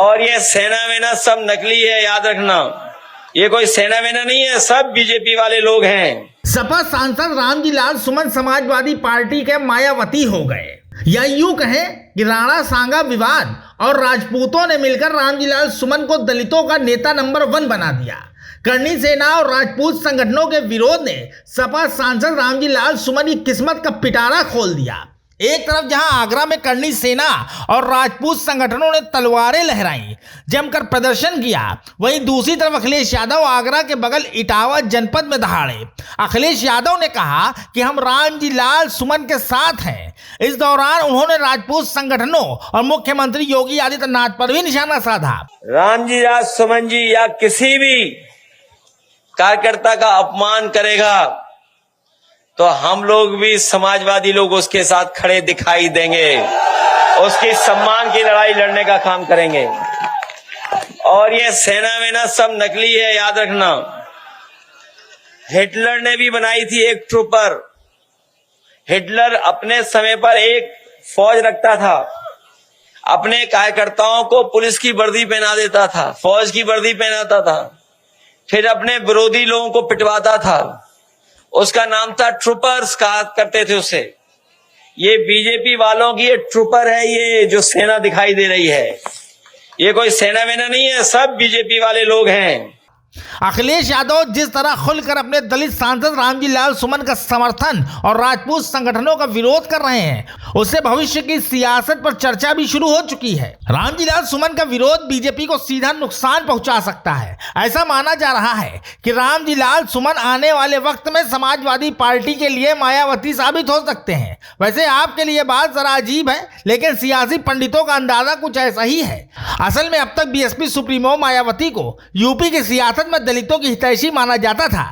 और ये सेना वेना सब नकली है, याद रखना। ये कोई सेना वेना नहीं है, सब बीजेपी वाले लोग हैं। सपा सांसद रामजी लाल सुमन समाजवादी पार्टी के मायावती हो गए, या यूं कहें कि राणा सांगा विवाद और राजपूतों ने मिलकर रामजी लाल सुमन को दलितों का नेता नंबर 1 बना दिया। करनी सेना और राजपूत संगठनों के विरोध ने सपा सांसद रामजी लाल सुमन की किस्मत का पिटारा खोल दिया। एक तरफ जहां आगरा में करनी सेना और राजपूत संगठनों ने तलवारें लहराई, जमकर प्रदर्शन किया, वहीं दूसरी तरफ अखिलेश यादव आगरा के बगल इटावा जनपद में दहाड़े। अखिलेश यादव ने कहा कि हम रामजी लाल सुमन के साथ हैं। इस दौरान उन्होंने राजपूत संगठनों और मुख्यमंत्री योगी आदित्यनाथ पर भी निशाना साधा। रामजी लाल सुमन जी या किसी भी कार्यकर्ता का अपमान करेगा तो हम लोग भी समाजवादी लोग उसके साथ खड़े दिखाई देंगे, उसकी सम्मान की लड़ाई लड़ने का काम करेंगे। और ये सेना वेना सब नकली है, याद रखना। हिटलर ने भी बनाई थी एक ट्रूपर। हिटलर अपने समय पर एक फौज रखता था, अपने कार्यकर्ताओं को पुलिस की वर्दी पहना देता था, फौज की वर्दी पहनाता था, फिर अपने विरोधी लोगों को पिटवाता था। उसका नाम था ट्रूपर्स, कहा करते थे उसे। ये बीजेपी वालों की ये ट्रूपर है, ये जो सेना दिखाई दे रही है, ये कोई सेना वेना नहीं है, सब बीजेपी वाले लोग हैं। अखिलेश यादव जिस तरह खुलकर अपने दलित सांसद रामजी लाल सुमन का समर्थन और राजपूत संगठनों का विरोध कर रहे हैं, उससे भविष्य की सियासत पर चर्चा भी शुरू हो चुकी है। रामजी लाल सुमन का विरोध बीजेपी को सीधा नुकसान पहुंचा सकता है। ऐसा माना जा रहा है कि रामजी लाल सुमन आने वाले वक्त में समाजवादी पार्टी के लिए मायावती साबित हो सकते हैं। वैसे आपके लिए बात जरा अजीब है, लेकिन सियासी पंडितों का अंदाजा कुछ ऐसा ही है। असल में अब तक बीएसपी सुप्रीमो मायावती को यूपी की सियासत में दलितों की हितैषी माना जाता था।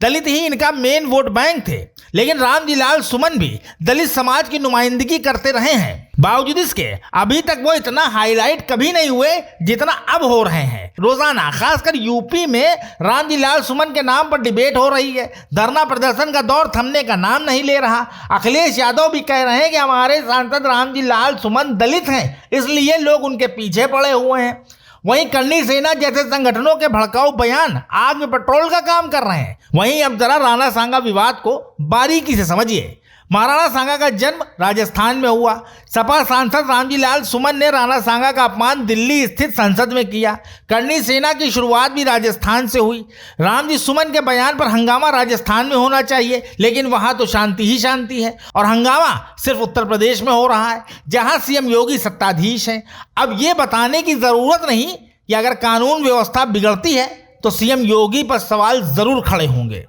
दलित ही इनका मेन वोट बैंक थे, लेकिन रामजी लाल सुमन भी दलित समाज की नुमाइंदगी करते रहे हैं। बावजूद इसके अभी तक वो इतना हाईलाइट कभी नहीं हुए जितना अब हो रहे हैं। रोजाना खासकर यूपी में रामजी लाल सुमन के नाम पर डिबेट हो रही है। धरना प्रदर्शन का दौर थमने का नाम नहीं ले रहा। अखिलेश यादव भी कह रहे हैं कि हमारे सांसद रामजी लाल सुमन दलित हैं, इसलिए लोग उनके पीछे पड़े हुए हैं। वहीं करनी सेना जैसे संगठनों के भड़काऊ बयान आग में पेट्रोल का काम कर रहे हैं। वहीं अब जरा राणा सांगा विवाद को बारीकी से समझिए। महाराणा सांगा का जन्म राजस्थान में हुआ। सपा सांसद रामजी लाल सुमन ने राणा सांगा का अपमान दिल्ली स्थित संसद में किया। करनी सेना की शुरुआत भी राजस्थान से हुई। रामजी सुमन के बयान पर हंगामा राजस्थान में होना चाहिए, लेकिन वहां तो शांति ही शांति है, और हंगामा सिर्फ उत्तर प्रदेश में हो रहा है, जहां सीएम योगी सत्ताधीश हैं। अब ये बताने की जरूरत नहीं कि अगर कानून व्यवस्था बिगड़ती है तो सीएम योगी पर सवाल जरूर खड़े होंगे।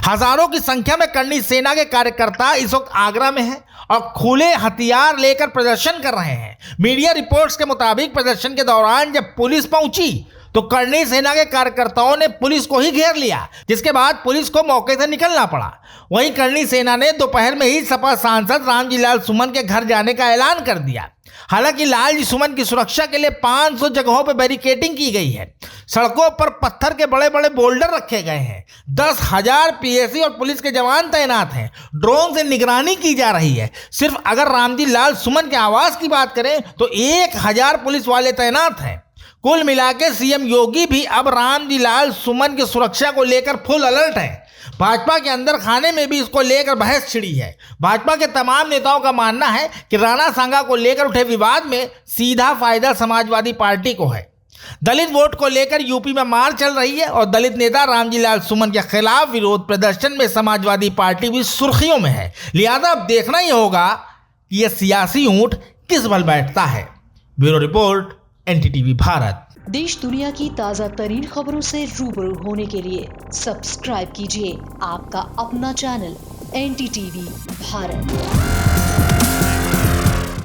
हजारों की संख्या में करनी सेना के कार्यकर्ता इस वक्त आगरा में हैं और खुले हथियार लेकर प्रदर्शन कर रहे हैं। मीडिया रिपोर्ट्स के मुताबिक प्रदर्शन के दौरान जब पुलिस पहुंची तो करनी सेना के कार्यकर्ताओं ने पुलिस को ही घेर लिया, जिसके बाद पुलिस को मौके से निकलना पड़ा। वहीं करनी सेना ने दोपहर में ही सपा सांसद रामजी लाल सुमन के घर जाने का ऐलान कर दिया। हालांकि लालजी सुमन की सुरक्षा के लिए 500 जगहों पर बैरिकेडिंग की गई है। सड़कों पर पत्थर के बड़े बड़े बोल्डर रखे गए हैं। 10,000 पीएसी और पुलिस के जवान तैनात हैं। ड्रोन से निगरानी की जा रही है। सिर्फ अगर रामजी लाल सुमन के आवास की बात करें तो 1000 पुलिस वाले तैनात हैं। कुल मिला के सीएम योगी भी अब रामजी लाल सुमन की सुरक्षा को लेकर फुल अलर्ट है। भाजपा के अंदर खाने में भी इसको लेकर बहस छिड़ी है। भाजपा के तमाम नेताओं का मानना है कि राणा सांगा को लेकर उठे विवाद में सीधा फायदा समाजवादी पार्टी को है। दलित वोट को लेकर यूपी में मार चल रही है और दलित नेता रामजी लाल सुमन के खिलाफ विरोध प्रदर्शन में समाजवादी पार्टी भी सुर्खियों में है। लिहाजा अब देखना ही होगा कि यह सियासी ऊंट किस बल बैठता है। Bureau report, NDTV Bharat. देश दुनिया की ताज़ा तरीन खबरों से रूबरू होने के लिए सब्सक्राइब कीजिए आपका अपना चैनल एनडीटीवी भारत।